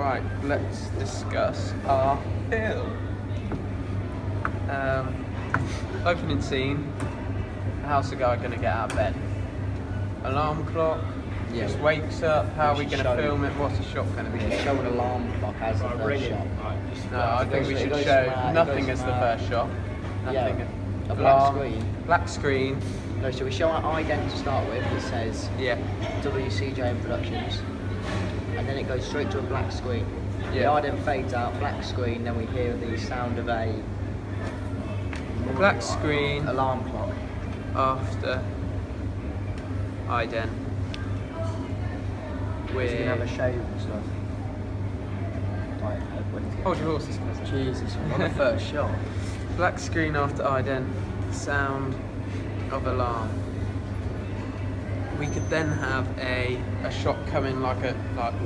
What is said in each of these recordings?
Right, let's discuss our film. Opening scene. How's the guy going to get out of bed? Alarm clock. Yeah. Just wakes up. How are we going to film it? What's the shot going to be? Yeah, show an alarm clock as the first shot. No, I think we should show nothing as the first shot. Nothing. Yeah, a black screen. Black screen. No, so we show our ident to start with that says WCJM Productions, and then it goes straight to a black screen. Yeah. The ident fades out, black screen, then we hear the sound of a black screen alarm clock. After ident. We're gonna have a shave and stuff. Right, hold your horses, cousin. Jesus, on the first shot. Black screen after ident, sound of alarm. We could then have a shot coming like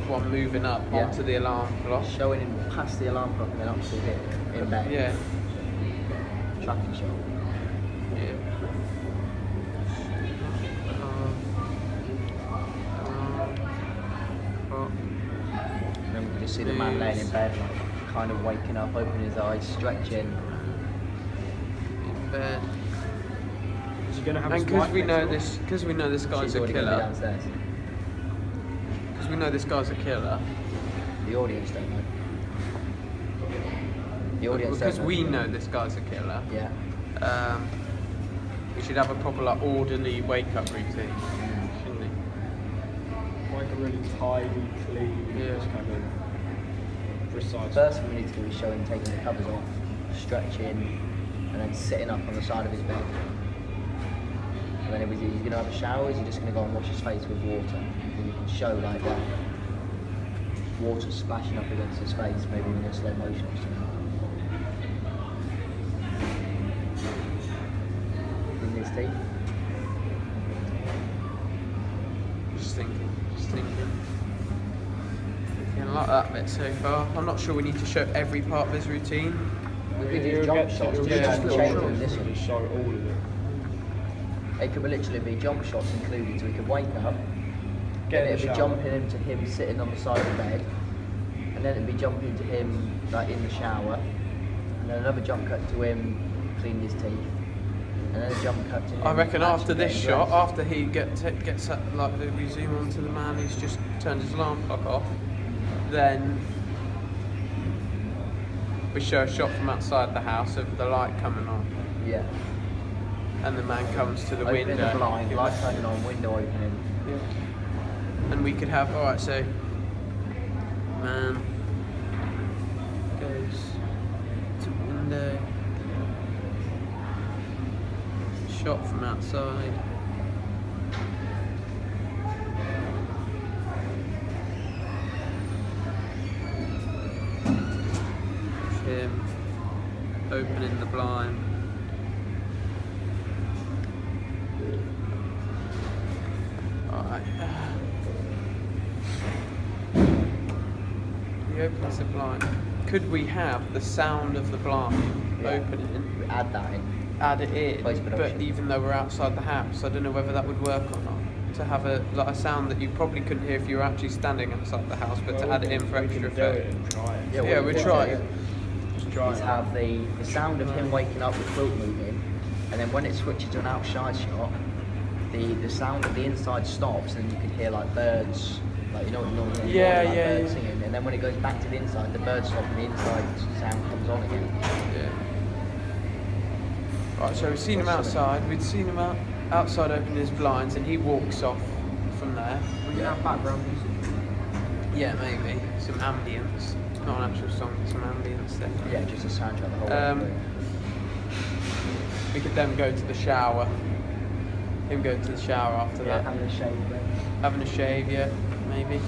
one moving up onto the alarm clock. Showing him past the alarm clock and then up to him in bed. Yeah. Tracking shot. Yeah. And then we can just see the man laying in bed, like kind of waking up, opening his eyes, stretching. In bed. And because we know this guy's a killer. Because we know this guy's a killer. The audience don't know. The audience because don't know. we know this guy's a killer. Yeah. We should have a proper orderly wake up routine, shouldn't we? Like a really tidy, clean, just kind of precise. First thing we need to do is show him taking the covers off, stretching, and then sitting up on the side of his bed. And then he's going to have a shower, is he just going to go and wash his face with water? And you can show like that water splashing up against his face, maybe in a slow motion or something. In his teeth. Just thinking. Yeah, I like that bit so far. I'm not sure we need to show every part of his routine. We could do jump shots, just change them this one. Show all of it. It could literally be jump shots included, so we could wake up, then it'd be jumping into him sitting on the side of the bed, and then it'd be jumping to him like in the shower, and then another jump cut to him cleaning his teeth, and then a jump cut to him. I reckon after this shot, dressed. after he gets up, like we zoom onto the man who's just turned his alarm clock off, then we show a shot from outside the house of the light coming on. Yeah. And the man comes to the Opening window. the blind, light turning on, window opening. Yeah. And we could have, alright, so man goes to window, shot from outside. Him opening the blind. He opens the blind. Could we have the sound of the blind opening? We add that in. Add it in, Post-production. but even though we're outside the house, I don't know whether that would work or not. To have a sound that you probably couldn't hear if you were actually standing outside the house, but to add it in for extra effect. Yeah, we'll try it. Just try Is it. have the sound of him waking up with quilt moving, and then when it switches to an outside shot, the sound of the inside stops, and you can hear like birds, like you know what normally birds singing, and then when it goes back to the inside, the birds stop and the inside sound comes on again. Yeah. Right, so we've seen him outside. We'd seen him outside opening his blinds, and he walks off from there. We can have background music. Yeah, maybe some ambience, not an actual song, some ambience there. Yeah, just a soundtrack the whole way through. We could then go to the shower. Him go to the shower after that. Having a shave then. Having a shave, yeah, maybe.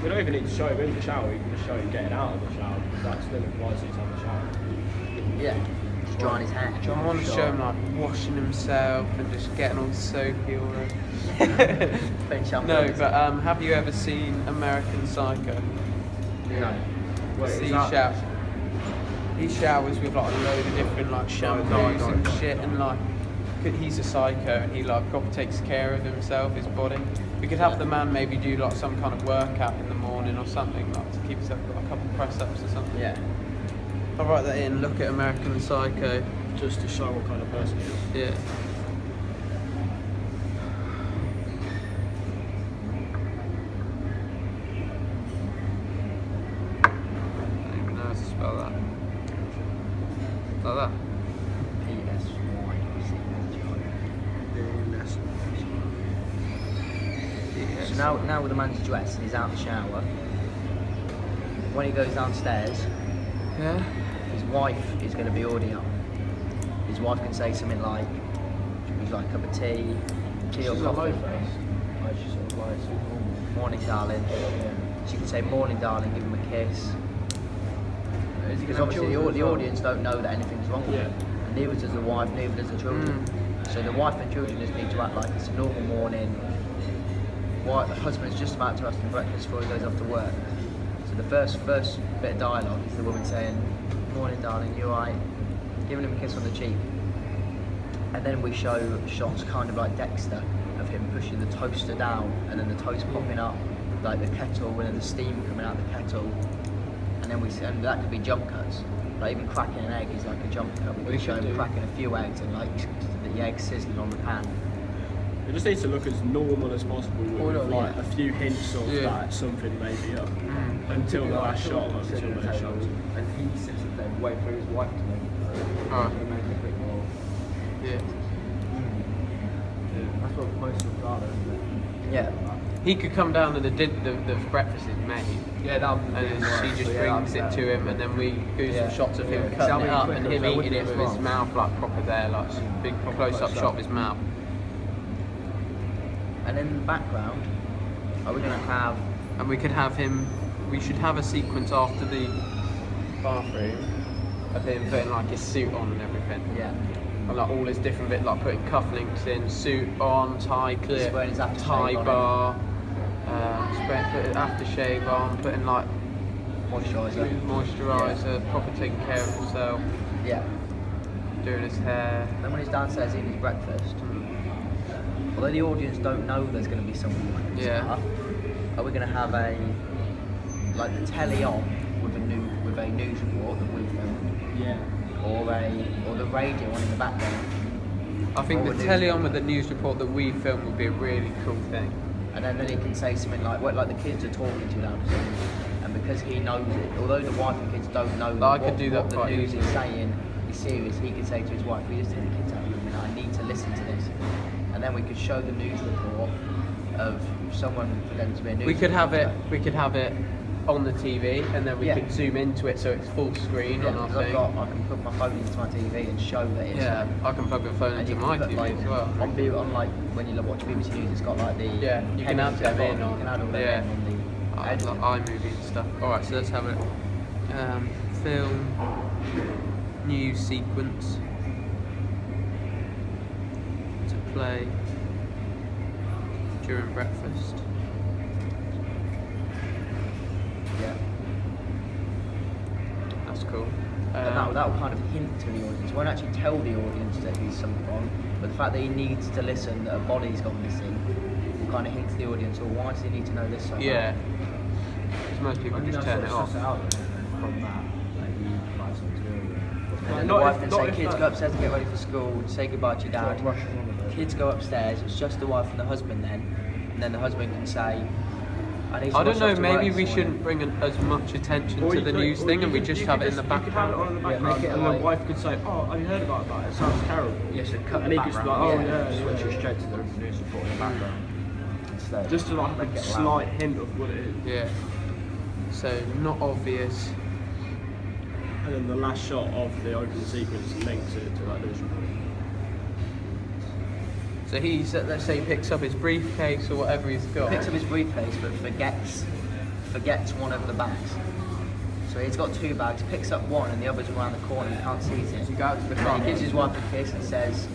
We don't even need to show him in the shower, we can just show him getting out of the shower. That still implies he's on the shower. Yeah. Just drying his hair. I want to show him like washing himself and just getting all soapy all over. No, but have you ever seen American Psycho? No. He showers with like a load of different like shampoos and shit, and like he's a psycho and he like proper takes care of himself, his body. We could have the man maybe do like some kind of workout in the morning or something like to keep yourself got a couple of press ups or something. Yeah. I'll write that in. Look at American Psycho. Just to show what kind of person he is. Yeah. I don't even know how to spell that. Like that. So now with the man's dressed and he's out of the shower, when he goes downstairs, Yeah. his wife is going to be already up. His wife can say something like, would you like a cup of tea or coffee? Morning, darling. She can say, morning, darling, give him a kiss. Because obviously the audience don't know that anything's wrong with him. And neither does the wife, neither does the children. So the wife and children just need to act like it's a normal morning. The husband's just about to have some breakfast before he goes off to work. So the first bit of dialogue is the woman saying, morning darling, you alright? Giving him a kiss on the cheek. And then we show shots kind of like Dexter of him pushing the toaster down and then the toast popping up, like the kettle and then the steam coming out of the kettle. And that could be jump cuts. Like even cracking an egg is like a jump cut. We could show him cracking a few eggs and like the eggs sizzling on the pan. It just needs to look as normal as possible with like a few hints of that something may be up until the last shot, until those shots. And he sits there waiting for his wife to make Alright. it make a bit more. Yeah. That's what most of are, isn't it? Yeah. He could come down and the breakfast is made. Yeah, that And then she just brings it to him, and then we do some shots of him cutting it up and him eating it with his mouth like proper there, like some big close-up shot of his mouth. And in the background, are we going to have... And we could have him. We should have a sequence after the bathroom of him putting like his suit on and everything. Yeah. And like all his different bits, like putting cufflinks in, suit on, tie clip, Spraying his aftershave tie on bar, putting aftershave on, putting like moisturiser, proper taking care of himself, Yeah. doing his hair. Then when he's downstairs eating his breakfast, although the audience don't know there's going to be someone like this, are we going to have like the telly on with a news report that we filmed? Yeah. Or the radio on in the background. I think the telly on with the news report that we filmed would be a really cool thing. And then he can say something like the kids are talking too loud, and because he knows it, although the wife and kids don't know I could do that what the quite news easily. is saying is serious, he could say to his wife, "We just take the kids out of the room, and I need to listen to this." And then we could show the news report of someone pretending to be a news. We could have it. reporter. We could have it on the TV, and then we Yeah. could zoom into it so it's full screen on our 'cause thing. I can put my phone into my TV and show that it's. Yeah, I can plug the phone And into you can my put, TV like, as well. on like when you watch BBC News, it's got like the Yeah, you can headings add them at the in bottom, on. You can add all them Yeah. in on the Like editing. iMovie and stuff. Alright, so let's have it. Film, news sequence to play during breakfast. Yeah. That's cool. And that will kind of hint to the audience. It won't actually tell the audience that he's something wrong, but the fact that he needs to listen, that a body's gone missing, will kind of hint to the audience, well, why does he need to know this so much? Yeah. Because most people just turn it off. From that, And then the wife can say, kids, go upstairs and get ready for school, say goodbye to your dad. Kids go upstairs, it's just the wife and the husband then, and then the husband can say, I don't know, maybe we shouldn't bring as much attention to the news thing and we just have it in the background. You could have it on in the background, and the wife could say, "Oh, have you heard about that? It sounds terrible." Yes, and cut and the he could just be like, background. "Oh yeah, Switch yeah." it straight to the news report in the background instead. Just to like Make a it slight loud. hint of what it is. Yeah. So, not obvious. And then the last shot of the opening sequence links it to that news report. So he's, let's say he picks up his briefcase or whatever he's got. Picks up his briefcase but forgets one of the bags. So he's got two bags, picks up one and the other's around the corner, he can't seize it. So you go out to the And car. he gives his wife a kiss and says,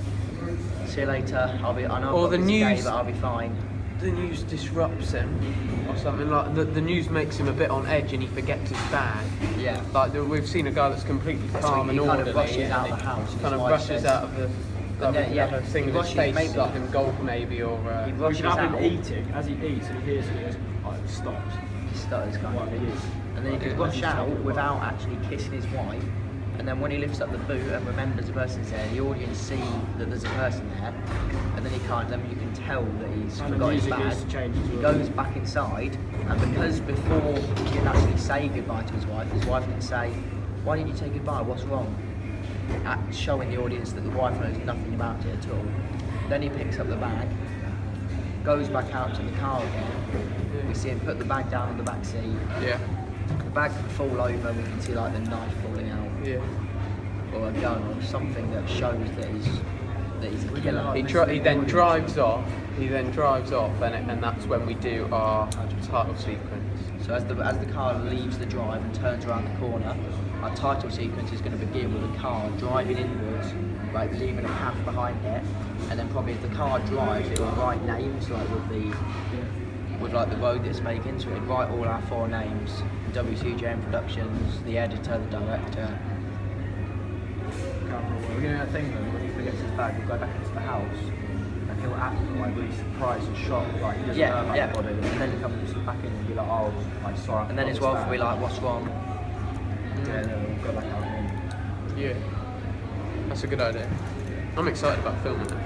"See you later, I know I've Or got the this day, news- but I'll be fine." The news disrupts him or something, like the news makes him a bit on edge and he forgets his bag. Yeah. Like we've seen a guy that's completely So calm he and kind of orderly rushes and out he the house and kind his of wife rushes says- out of the And then, yeah, a thing he with his rushes, face maybe- like in gold maybe or He We rushes should have out. him eating. As he eats, he hears it, he goes, "Oh, it stops." stutters kind of thing. Yes. And then he could rush out without actually kissing his wife. And then when he lifts up the boot and remembers the person's there, the audience see that there's a person there, and then he can't. Then you can tell that he's And the forgot his music bag. is changed as He well. goes back inside, and because before he can actually say goodbye to his wife can say, "Why didn't you say goodbye? What's wrong?" Showing the audience that the wife knows nothing about it at all. Then he picks up the bag, goes back out to the car again. We see him put the bag down on the back seat. Yeah. The bag can fall over. We can see like the knife falling out. Yeah. Or a gun or something that shows that he's a killer. He then drives off. And that's when we do our title sequence. So as the car leaves the drive and turns around the corner, our title sequence is going to begin with the car driving inwards, like leaving a path behind it, and then probably if the car drives, it will write names like with like the road that it's making. So it would write all our 4 names: WCJM Productions, the editor, the director. We're going to have a thing though, when he forgets his bag, he'll go back into the house and he'll act like really surprised and shocked, like he doesn't know about the body. And then he'll come back in and be like, oh, I'm sorry. And then his wife will be like, what's wrong? Yeah, and then we'll go back out in. Yeah. That's a good idea. I'm excited about filming it.